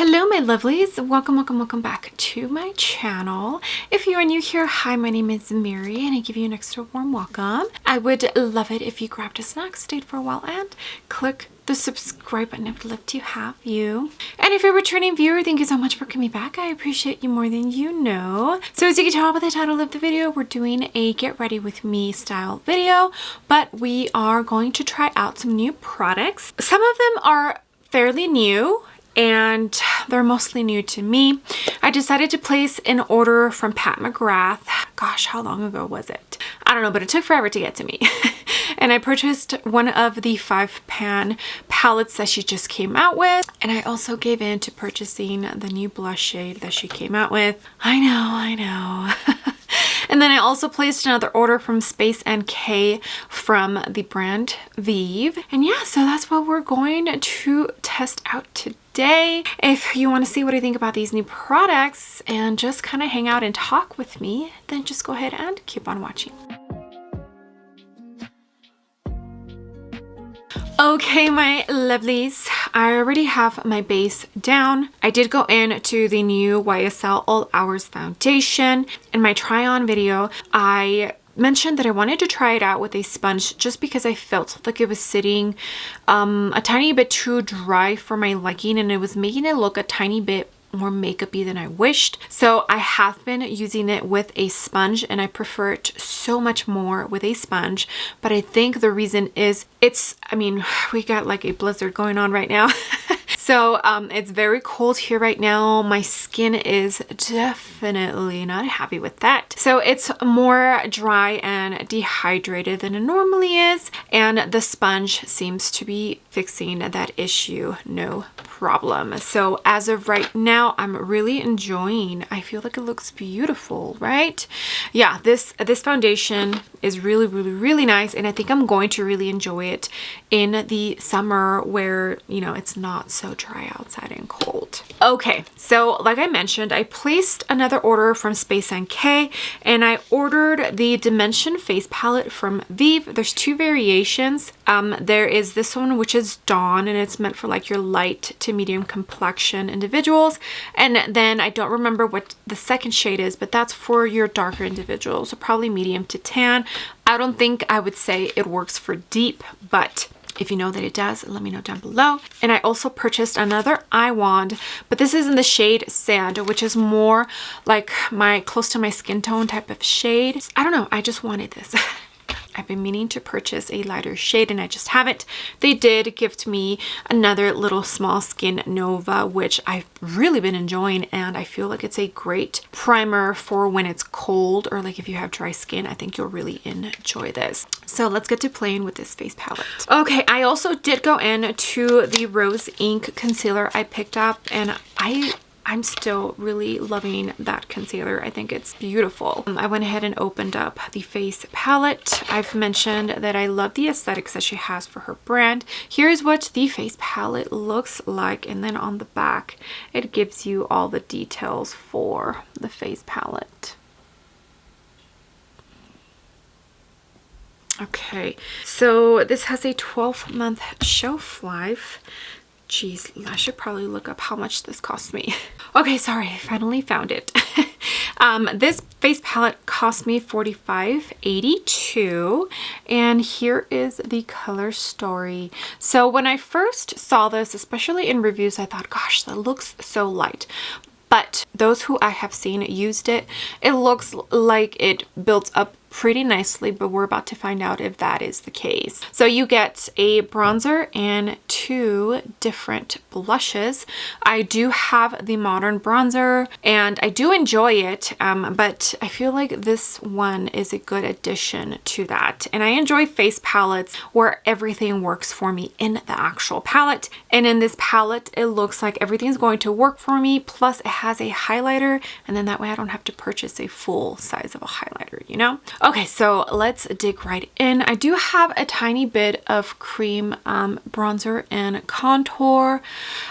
Hello my lovelies, welcome back to my channel. If you are new here, hi, my name is Mary and I give you an extra warm welcome. I would love it if you grabbed a snack, stayed for a while, and click the subscribe button. I would love to have you. And if you're a returning viewer, thank you so much for coming back. I appreciate you more than you know. So as you can tell by the title of the video, we're doing a get ready with me style video, but we are going to try out some new products. Some of them are fairly new and they're mostly new to me. I decided to place an order from Pat McGrath. Gosh, how long ago was it? I don't know, but it took forever to get to me. And I purchased one of the 5-pan palettes that she just came out with. And I also gave in to purchasing the new blush shade that she came out with. I know. And then I also placed another order from Space NK from the brand Vieve. And yeah, so that's what we're going to test out today. If you want to see what I think about these new products and just kind of hang out and talk with me, then just go ahead and keep on watching. Okay, my lovelies, I already have my base down. I did go in to the new YSL All Hours foundation. In my try on video, I mentioned that I wanted to try it out with a sponge just because I felt like it was sitting a tiny bit too dry for my liking, and it was making it look a tiny bit more makeup-y than I wished. So I have been using it with a sponge and I prefer it so much more with a sponge. But I think the reason is we got like a blizzard going on right now. So it's very cold here right now. My skin is definitely not happy with that. So it's more dry and dehydrated than it normally is. And the sponge seems to be fixing that issue, no problem. So as of right now, I'm really enjoying. I feel like it looks beautiful, right? Yeah, this foundation is really nice, and I think I'm going to really enjoy it in the summer where, you know, it's not so dry outside and cold. Okay, so like I mentioned, I placed another order from Space NK and I ordered the Dimension face palette from Vieve. There's two variations. There is this one, which is Dawn, and it's meant for like your light to medium complexion individuals. And then I don't remember what the second shade is, but that's for your darker individuals, so probably medium to tan. I don't think I would say it works for deep, but if you know that it does, let me know down below. And I also purchased another eye wand, but this is in the shade Sand, which is more like close to my skin tone type of shade. I don't know, I just wanted this. I've been meaning to purchase a lighter shade and I just haven't. They did gift me another little small skin Nova, which I've really been enjoying, and I feel like it's a great primer for when it's cold or like if you have dry skin. I think you'll really enjoy this. So let's get to playing with this face palette. Okay, I also did go in to the Rose Ink concealer I picked up, and I'm still really loving that concealer. I think it's beautiful. I went ahead and opened up the face palette. I've mentioned that I love the aesthetics that she has for her brand. Here's what the face palette looks like, and then on the back it gives you all the details for the face palette. Okay, so this has a 12-month shelf life. Geez, I should probably look up how much this cost me. Okay, sorry, I finally found it. This face palette cost me $45.82, and here is the color story. So when I first saw this, especially in reviews, I thought, gosh, that looks so light. But those who I have seen used it, it looks like it builds up pretty nicely, but we're about to find out if that is the case. So you get a bronzer and 2 different blushes. I do have the Modern bronzer and I do enjoy it, but I feel like this one is a good addition to that. And I enjoy face palettes where everything works for me in the actual palette. And in this palette, it looks like everything's going to work for me. Plus it has a highlighter, and then that way I don't have to purchase a full size of a highlighter, you know? Okay, so let's dig right in. I do have a tiny bit of cream bronzer and contour.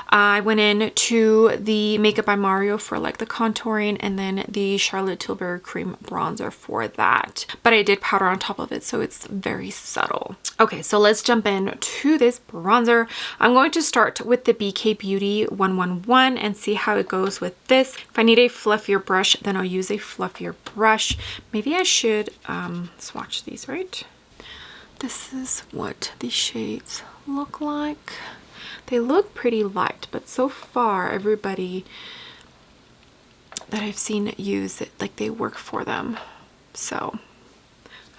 I went in to the Makeup by Mario for like the contouring, and then the Charlotte Tilbury cream bronzer for that. But I did powder on top of it, so it's very subtle. Okay, so let's jump in to this bronzer. I'm going to start with the BK Beauty 111 and see how it goes with this. If I need a fluffier brush, then I'll use a fluffier brush. Maybe I should swatch these, right? This is what the shades look like. They look pretty light, but so far everybody that I've seen use it, like they work for them. So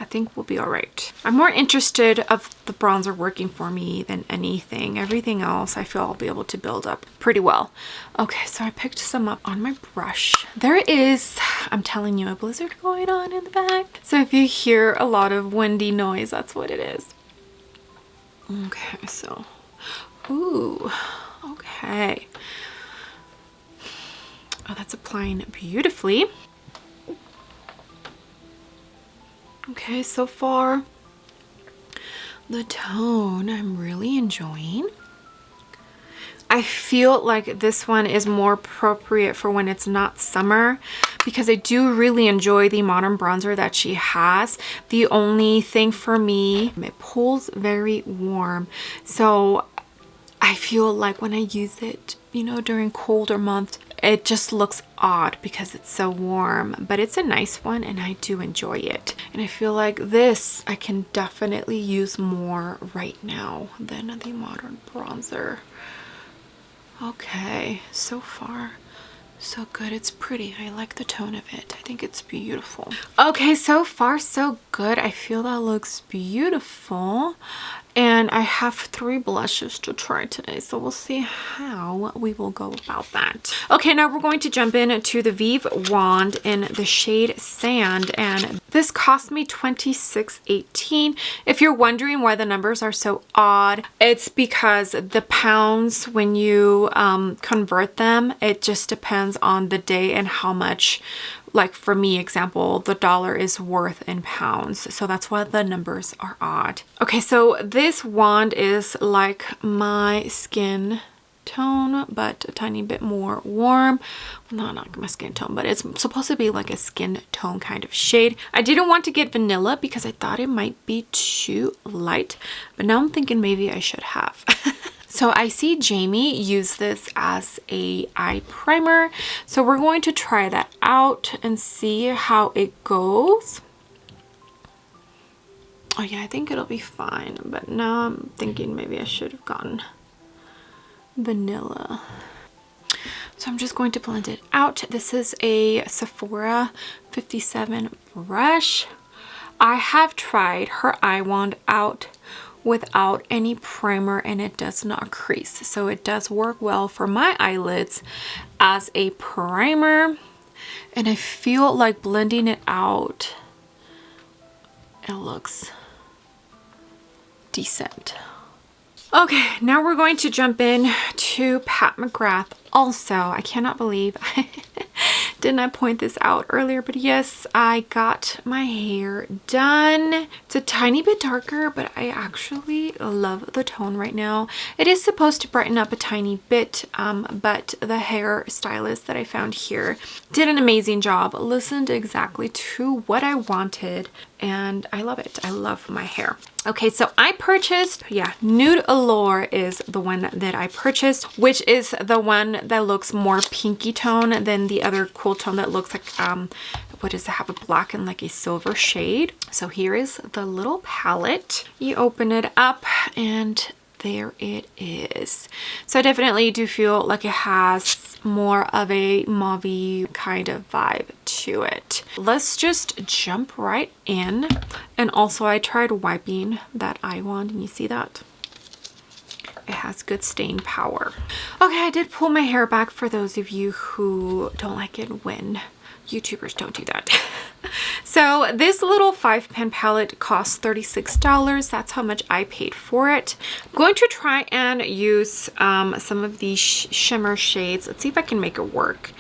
I think we'll be all right. I'm more interested of the bronzer working for me than anything. Everything else I feel I'll be able to build up pretty well. Okay, so I picked some up on my brush. There is, I'm telling you, a blizzard going on in the back. So if you hear a lot of windy noise, that's what it is. Okay, so, ooh, okay. Oh, that's applying beautifully. Okay, so far the tone I'm really enjoying. I feel like this one is more appropriate for when it's not summer, because I do really enjoy the modern bronzer that she has. The only thing for me, it pulls very warm. So I feel like when I use it, you know, during colder months, it just looks odd because it's so warm, but it's a nice one and I do enjoy it. And I feel like this I can definitely use more right now than the modern bronzer. Okay, so far so good. It's pretty. I like the tone of it. I think it's beautiful. Okay, so far so good. I feel that looks beautiful. And I have 3 blushes to try today, so we'll see how we will go about that. Okay, now we're going to jump into the Vieve wand in the shade Sand, and this cost me $26.18. If you're wondering why the numbers are so odd, it's because the pounds, when you convert them, it just depends on the day and how much, like for me example, the dollar is worth in pounds, so that's why the numbers are odd. Okay, so this wand is like my skin tone, but a tiny bit more warm. No, not my skin tone, but it's supposed to be like a skin tone kind of shade. I didn't want to get vanilla because I thought it might be too light, but now I'm thinking maybe I should have. So I see Jamie use this as a eye primer. So we're going to try that out and see how it goes. Oh yeah, I think it'll be fine. But now I'm thinking maybe I should have gotten vanilla. So I'm just going to blend it out. This is a Sephora 57 brush. I have tried her eye wand out without any primer and it does not crease, so it does work well for my eyelids as a primer, and I feel like blending it out, it looks decent. Okay, now we're going to jump in to Pat McGrath. Also, I cannot believe I did not point this out earlier, but yes, I got my hair done. It's a tiny bit darker, but I actually love the tone right now. It is supposed to brighten up a tiny bit, but the hair stylist that I found here did an amazing job, listened exactly to what I wanted, and I love it. I love my hair. Okay, so I purchased, yeah, Nude Allure is the one that I purchased, which is the one that looks more pinky tone than the other cool tone that looks like, what does it have, a black and like a silver shade. So here is the little palette. You open it up and there it is. So I definitely do feel like it has more of a mauve kind of vibe to it. Let's just jump right in. And also I tried wiping that eye wand and you see that? It has good stain power. Okay, I did pull my hair back for those of you who don't like it when YouTubers don't do that. So this little 5-pan palette costs $36. That's how much I paid for it. I'm going to try and use some of these shimmer shades. Let's see if I can make it work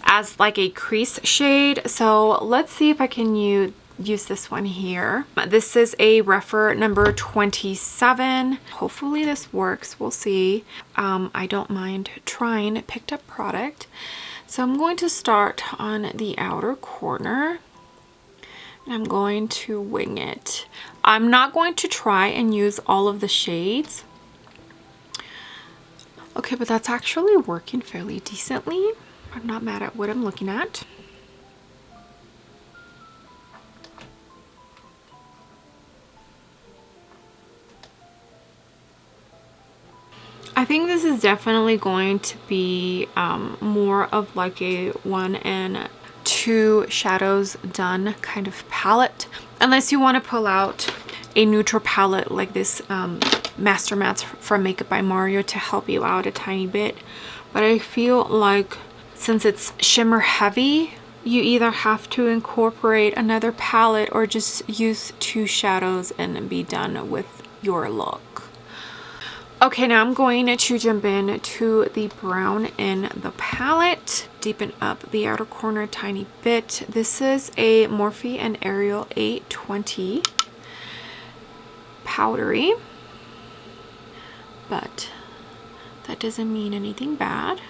as like a crease shade. So let's see if I can use use this one here. This is a Refer number 27. Hopefully this works. We'll see. I don't mind trying picked up product. So I'm going to start on the outer corner. I'm going to wing it. I'm not going to try and use all of the shades. Okay, but that's actually working fairly decently. I'm not mad at what I'm looking at. I think this is definitely going to be more of like a 1 and 2 shadows done kind of palette, unless you want to pull out a neutral palette like this Master Mats from Makeup by Mario to help you out a tiny bit. But I feel like since it's shimmer heavy, you either have to incorporate another palette or just use 2 shadows and be done with your look. Okay, now I'm going to jump in to the brown in the palette, deepen up the outer corner a tiny bit. This is a Morphe and Ariel 820 powdery, but that doesn't mean anything bad.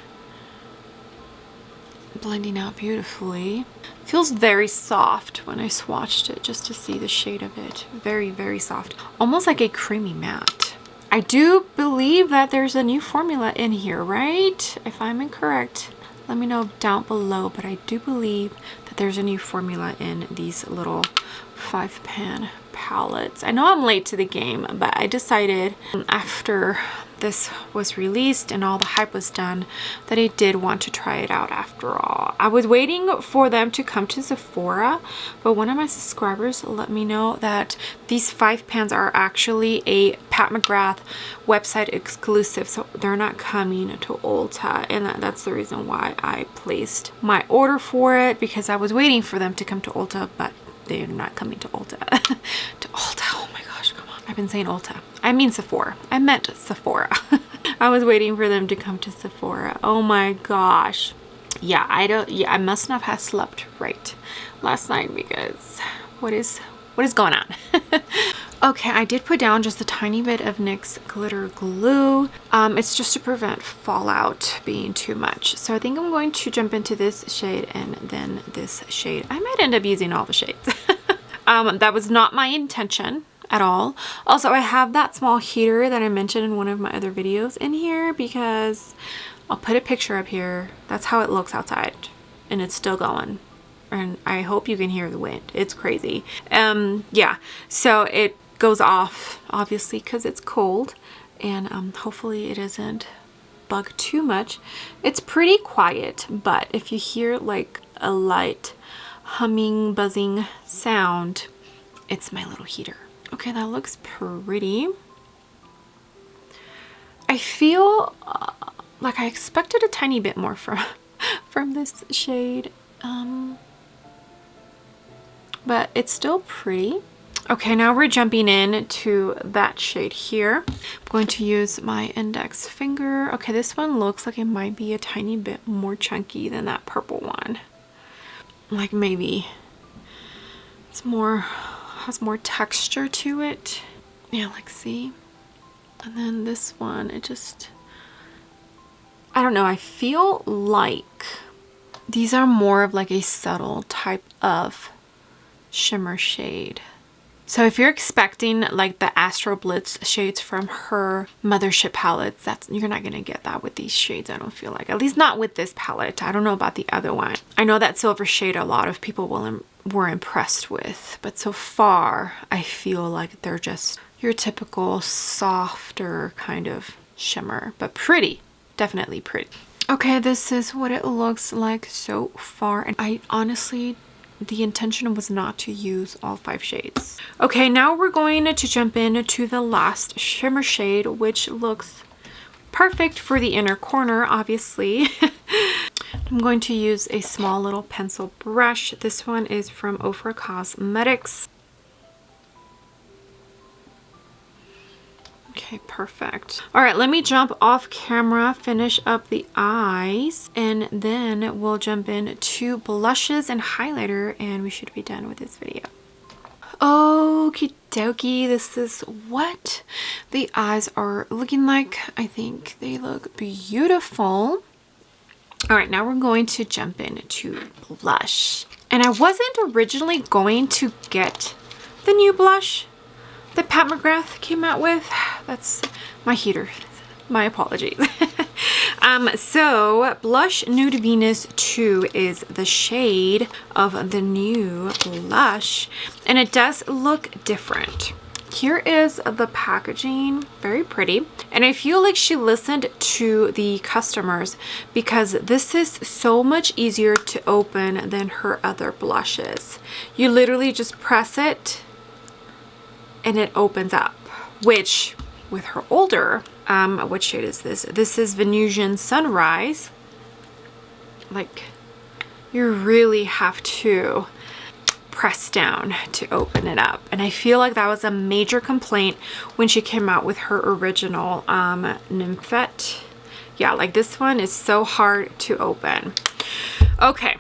Blending out beautifully. Feels very soft when I swatched it just to see the shade of it. Very, very soft. Almost like a creamy matte. I do believe that there's a new formula in here, right? If I'm incorrect, let me know down below, but I do believe that there's a new formula in these little 5-pan palettes. I know I'm late to the game, but I decided after this was released and all the hype was done that I did want to try it out after all. I was waiting for them to come to Sephora, but one of my subscribers let me know that these 5 pans are actually a Pat McGrath website exclusive, so they're not coming to Ulta, and that's the reason why I placed my order for it, because I was waiting for them to come to Ulta, but they're not coming to Ulta. To Ulta, oh my gosh, come on. I've been saying Ulta. I mean Sephora. I meant Sephora. I was waiting for them to come to Sephora. Oh my gosh. Yeah, I must not have slept right last night, because what is going on? Okay, I did put down just a tiny bit of NYX glitter glue. It's just to prevent fallout being too much. So I think I'm going to jump into this shade and then this shade. I might end up using all the shades. That was not my intention at all. Also, I have that small heater that I mentioned in one of my other videos in here, because I'll put a picture up here. That's how it looks outside, and it's still going. And I hope you can hear the wind. It's crazy. Yeah, so it goes off obviously because it's cold, and hopefully it doesn't bug too much. It's pretty quiet, but if you hear like a light humming, buzzing sound, it's my little heater. Okay, that looks pretty. I feel like I expected a tiny bit more from this shade, but it's still pretty. Okay, now we're jumping in to that shade here. I'm going to use my index finger. Okay, this one looks like it might be a tiny bit more chunky than that purple one. Like maybe it's more, has more texture to it. Yeah, like see? And then this one, it just, I don't know, I feel like these are more of like a subtle type of shimmer shade. So if you're expecting like the Astro Blitz shades from her Mothership palettes, you're not gonna get that with these shades, I don't feel like. At least not with this palette. I don't know about the other one. I know that silver shade a lot of people were impressed with, but so far I feel like they're just your typical softer kind of shimmer, but pretty, definitely pretty. Okay, this is what it looks like so far, and I honestly, the intention was not to use all 5 shades. Okay, now we're going to jump into the last shimmer shade, which looks perfect for the inner corner, obviously. I'm going to use a small little pencil brush. This one is from Ofra Cosmetics. Okay, perfect. All right, let me jump off camera, finish up the eyes, and then we'll jump into blushes and highlighter, and we should be done with this video. Okie dokie, this is what the eyes are looking like. I think they look beautiful. All right, now we're going to jump into blush. And I wasn't originally going to get the new blush that Pat McGrath came out with. That's my heater. My apologies. So Blush Nude Venus 2 is the shade of the new blush, and it does look different. Here is the packaging, very pretty. And I feel like she listened to the customers because this is so much easier to open than her other blushes. You literally just press it and it opens up, which with her older, what shade is this? This is Venusian Sunrise. Like, you really have to press down to open it up. And I feel like that was a major complaint when she came out with her original Nymphette. Yeah, like this one is so hard to open. Okay.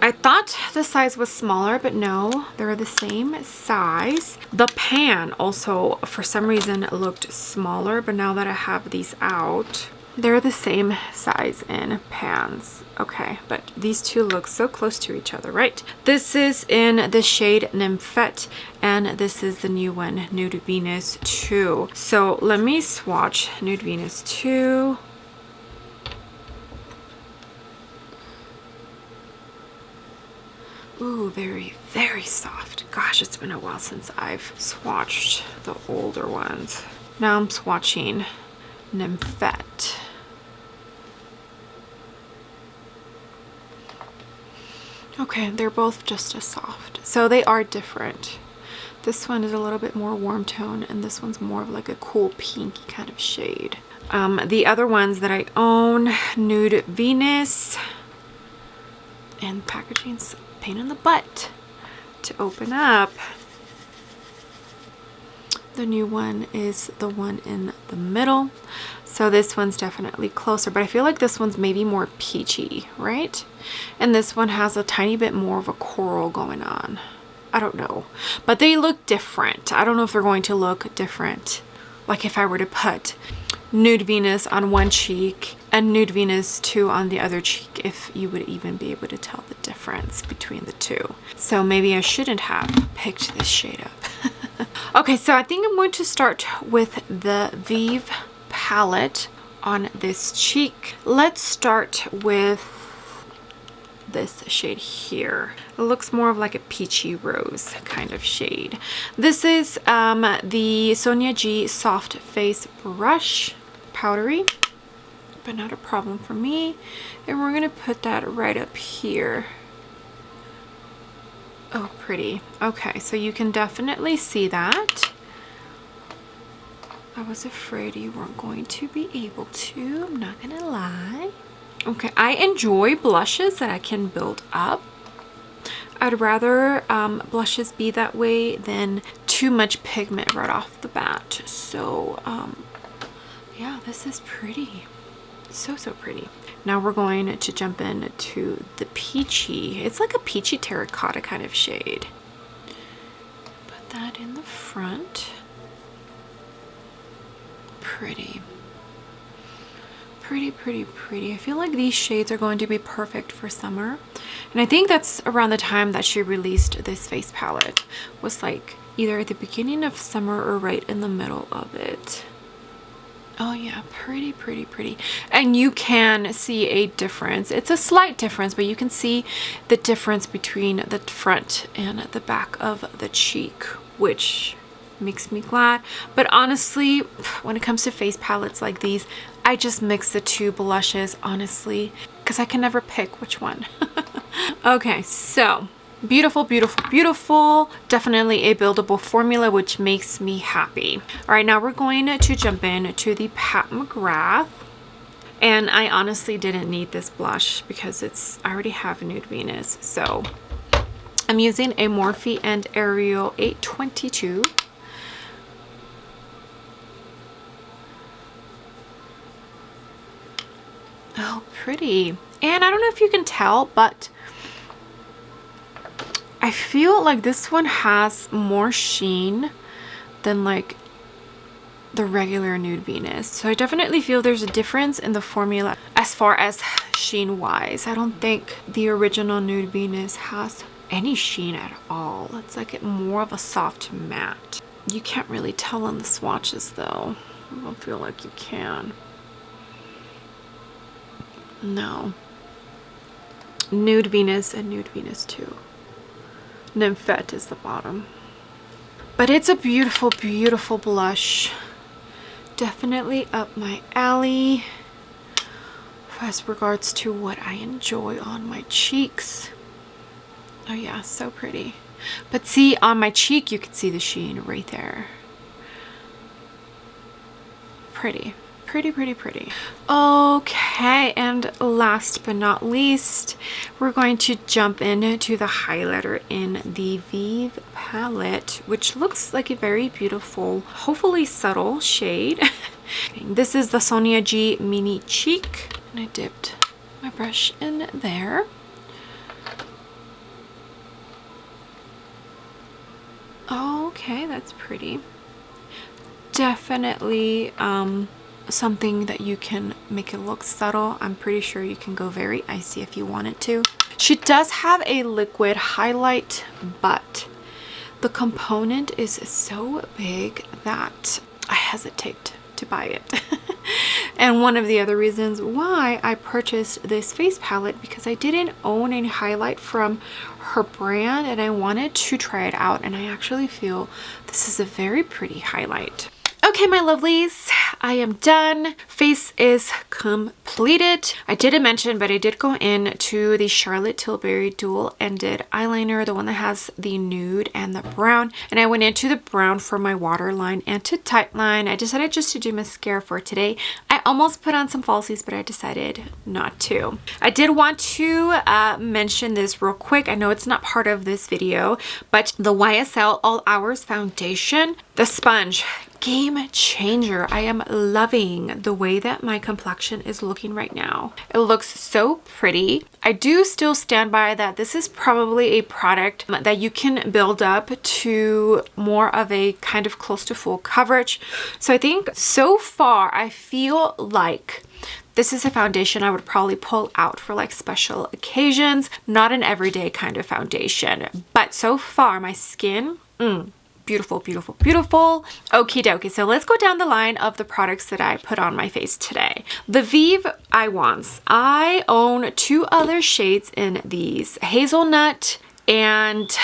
I thought the size was smaller, but no, they're the same size. The pan also, for some reason, looked smaller, but now that I have these out, they're the same size in pans. Okay, but these two look so close to each other, right? This is in the shade Nymphette, and this is the new one, Nude Venus 2. So let me swatch Nude Venus 2. Ooh, very, very soft. Gosh, it's been a while since I've swatched the older ones. Now I'm swatching Nymphette. Okay, they're both just as soft. So they are different. This one is a little bit more warm tone, and this one's more of like a cool pinky kind of shade. The other ones that I own, Nude Venus, and packaging's pain in the butt to open up. The new one is the one in the middle. So this one's definitely closer, but I feel like this one's maybe more peachy, right? And this one has a tiny bit more of a coral going on. I don't know, but they look different. I don't know if they're going to look different. Like if I were to put Nude Venus on one cheek and Nude Venus 2 on the other cheek, if you would even be able to tell the difference between the two. So maybe I shouldn't have picked this shade up. Okay, so I think I'm going to start with the Vieve palette on this cheek. Let's start with this shade here. It looks more of like a peachy rose kind of shade. This is the Sonia G Soft Face Brush, powdery, but not a problem for me. And we're gonna put that right up here. Oh, pretty. Okay, so you can definitely see that. I was afraid you weren't going to be able to, I'm not gonna lie. Okay, I enjoy blushes that I can build up. I'd rather blushes be that way than too much pigment right off the bat. So, yeah, this is pretty. So, so pretty. Now we're going to jump into the peachy. It's like a peachy terracotta kind of shade. Put that in the front. Pretty. Pretty, pretty, pretty. I feel like these shades are going to be perfect for summer. And I think that's around the time that she released this face palette. Was like either at the beginning of summer or right in the middle of it. Oh yeah, pretty, pretty, pretty. And you can see a difference. It's a slight difference, but you can see the difference between the front and the back of the cheek, which makes me glad. But honestly, when it comes to face palettes like these, I just mix the two blushes, honestly, because I can never pick which one. Okay, so beautiful, beautiful, beautiful. Definitely a buildable formula, which makes me happy. All right, now we're going to jump in to the Pat McGrath. And I honestly didn't need this blush because I already have Nude Venus. So I'm using a Morphe and Ariel 822. Oh, pretty. And I don't know if you can tell, but I feel like this one has more sheen than like the regular Nude Venus. So I definitely feel there's a difference in the formula as far as sheen wise. I don't think the original Nude Venus has any sheen at all. It's like more of a soft matte. You can't really tell on the swatches though. I don't feel like you can. No. Nude Venus and Nude Venus II. Nymphette is the bottom. But it's a beautiful, beautiful blush. Definitely up my alley as regards to what I enjoy on my cheeks. Oh yeah, so pretty. But see, on my cheek you can see the sheen right there. Pretty. Pretty, pretty, pretty. Okay, and last but not least, we're going to jump into the highlighter in the Vieve palette, which looks like a very beautiful, hopefully subtle shade. This is the Sonia G Mini Cheek, and I dipped my brush in there. Okay, that's pretty. Definitely something that you can make it look subtle. I'm pretty sure you can go very icy if you wanted to. She does have a liquid highlight, but the component is so big that I hesitate to buy it. And one of the other reasons why I purchased this face palette, because I didn't own any highlight from her brand and I wanted to try it out, and I actually feel this is a very pretty highlight. Okay, my lovelies, I am done. Face is completed. I didn't mention, but I did go in to the Charlotte Tilbury dual ended eyeliner, the one that has the nude and the brown. And I went into the brown for my waterline and to tightline. I decided just to do mascara for today. I almost put on some falsies, but I decided not to. I did want to mention this real quick. I know it's not part of this video, but the YSL All Hours foundation, the sponge, game changer. I am loving the way that my complexion is looking right now. It looks so pretty. I do still stand by that this is probably a product that you can build up to more of a kind of close to full coverage. So I think so far I feel like this is a foundation I would probably pull out for like special occasions, not an everyday kind of foundation. But so far my skin, beautiful, beautiful, beautiful. Okie dokie. So let's go down the line of the products that I put on my face today. The Vieve Eye Wands. I own two other shades in these. Hazelnut and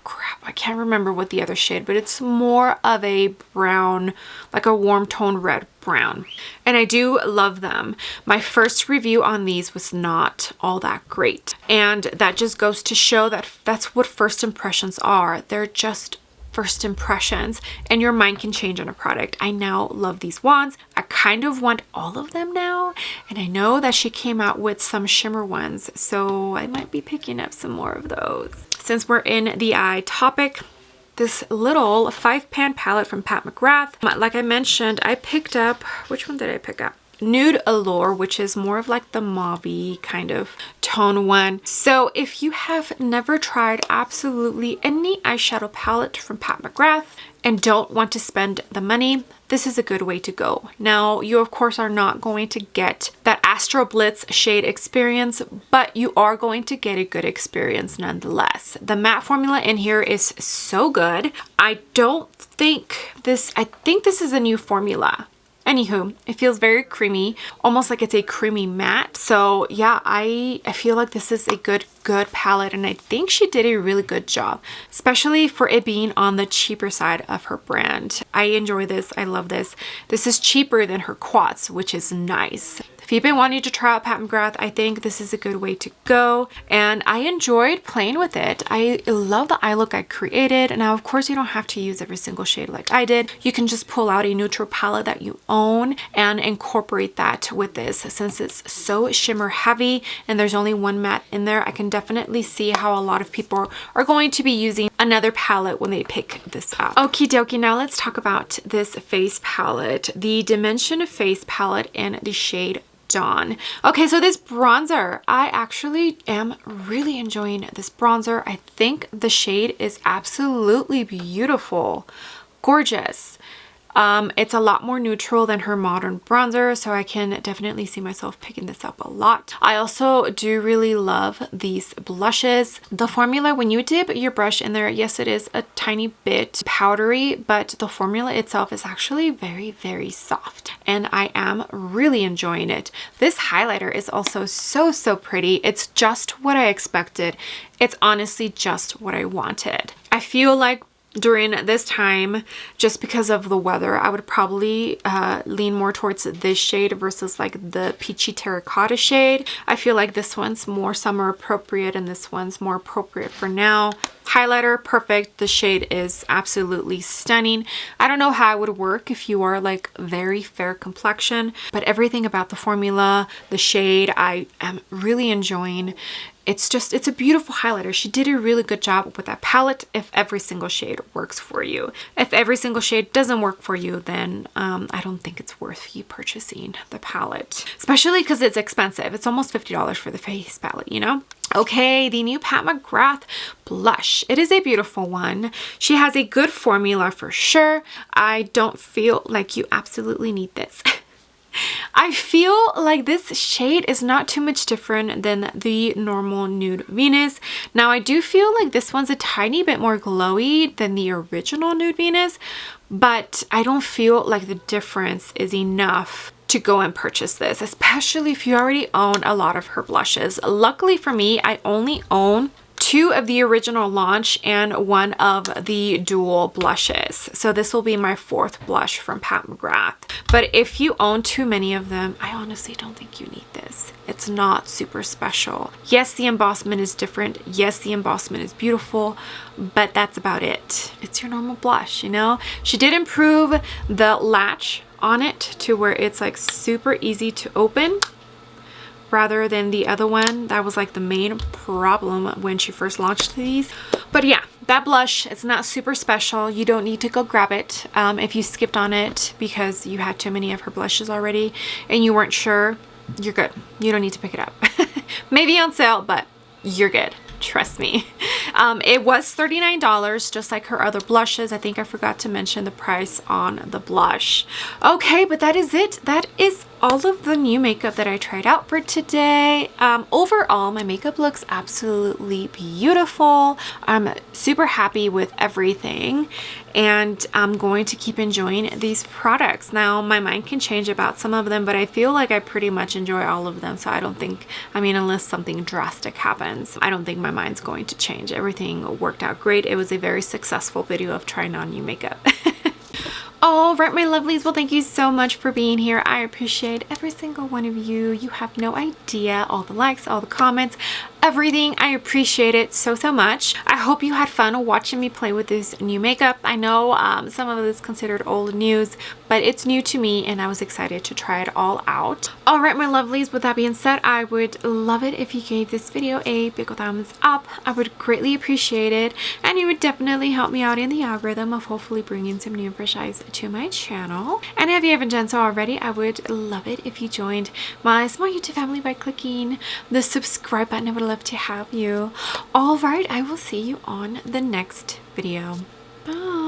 crap, I can't remember what the other shade, but it's more of a brown, like a warm tone red brown. And I do love them. My first review on these was not all that great. And that just goes to show that that's what first impressions are. They're just first impressions, and your mind can change on a product. I now love these wands. I kind of want all of them now, and I know that she came out with some shimmer ones, so I might be picking up some more of those. Since we're in the eye topic, this little 5-pan palette from Pat McGrath. Like I mentioned, I picked up, which one did I pick up? Nude Allure, which is more of like the mauve-y kind of tone one. So if you have never tried absolutely any eyeshadow palette from Pat McGrath and don't want to spend the money, this is a good way to go. Now, you of course are not going to get that Astro Blitz shade experience, but you are going to get a good experience nonetheless. The matte formula in here is so good. I think this is a new formula. Anywho, it feels very creamy, almost like it's a creamy matte. So yeah, I feel like this is a good palette, and I think she did a really good job, especially for it being on the cheaper side of her brand. I enjoy this. I love this. This is cheaper than her quads, which is nice. If you've been wanting to try out Pat McGrath, I think this is a good way to go, and I enjoyed playing with it. I love the eye look I created. Now, of course, you don't have to use every single shade like I did. You can just pull out a neutral palette that you own and incorporate that with this. Since it's so shimmer heavy and there's only one matte in there, I can definitely see how a lot of people are going to be using another palette when they pick this up. Okie dokie, now let's talk about this face palette. The Dimension Face palette in the shade Dawn. Okay, so this bronzer, I actually am really enjoying this bronzer. I think the shade is absolutely beautiful, gorgeous. It's a lot more neutral than her modern bronzer, so I can definitely see myself picking this up a lot. I also do really love these blushes. The formula, when you dip your brush in there, yes, it is a tiny bit powdery, but the formula itself is actually very, very soft, and I am really enjoying it. This highlighter is also so pretty. It's just what I expected. It's honestly just what I wanted. I feel like during this time, just because of the weather, I would probably lean more towards this shade versus like the peachy terracotta shade. I feel like this one's more summer appropriate and this one's more appropriate for now. Highlighter, perfect. The shade is absolutely stunning. I don't know how it would work if you are like very fair complexion, but everything about the formula, the shade, I am really enjoying. It's a beautiful highlighter. She did a really good job with that palette if every single shade works for you. If every single shade doesn't work for you, then I don't think it's worth you purchasing the palette, especially because it's expensive. It's almost $50 for the face palette, you know? Okay, the new Pat McGrath blush. It is a beautiful one. She has a good formula for sure. I don't feel like you absolutely need this. I feel like this shade is not too much different than the normal Nude Venus. Now, I do feel like this one's a tiny bit more glowy than the original Nude Venus, but I don't feel like the difference is enough to go and purchase this, especially if you already own a lot of her blushes. Luckily for me, I only own 2 of the original launch and 1 of the dual blushes. So this will be my 4th blush from Pat McGrath. But if you own too many of them, I honestly don't think you need this. It's not super special. Yes, the embossment is different. Yes, the embossment is beautiful, but that's about it. It's your normal blush, you know? She did improve the latch on it to where it's like super easy to open, rather than the other one. That was like the main problem when she first launched these. But yeah, that blush, it's not super special. You don't need to go grab it. If you skipped on it because you had too many of her blushes already and you weren't sure, you're good. You don't need to pick it up. Maybe on sale, but you're good. Trust me. It was $39, just like her other blushes. I think I forgot to mention the price on the blush. Okay, but that is it. That is all of the new makeup that I tried out for today. Overall, my makeup looks absolutely beautiful. I'm super happy with everything, and I'm going to keep enjoying these products. Now, my mind can change about some of them, but I feel like I pretty much enjoy all of them, so I don't think, I mean, unless something drastic happens, I don't think my mind's going to change. Everything worked out great. It was a very successful video of trying on new makeup. All right, my lovelies. Well, thank you so much for being here. I appreciate every single one of you. You have no idea. All the likes, all the comments, everything. I appreciate it so much. I hope you had fun watching me play with this new makeup. I know some of it is considered old news, but it's new to me and I was excited to try it all out. All right, my lovelies. With that being said, I would love it if you gave this video a big thumbs up. I would greatly appreciate it, and it would definitely help me out in the algorithm of hopefully bringing some new fresh eyes to my channel. And if you haven't done so already, I would love it if you joined my small YouTube family by clicking the subscribe button. I would love to have you. All right, I will see you on the next video. Bye.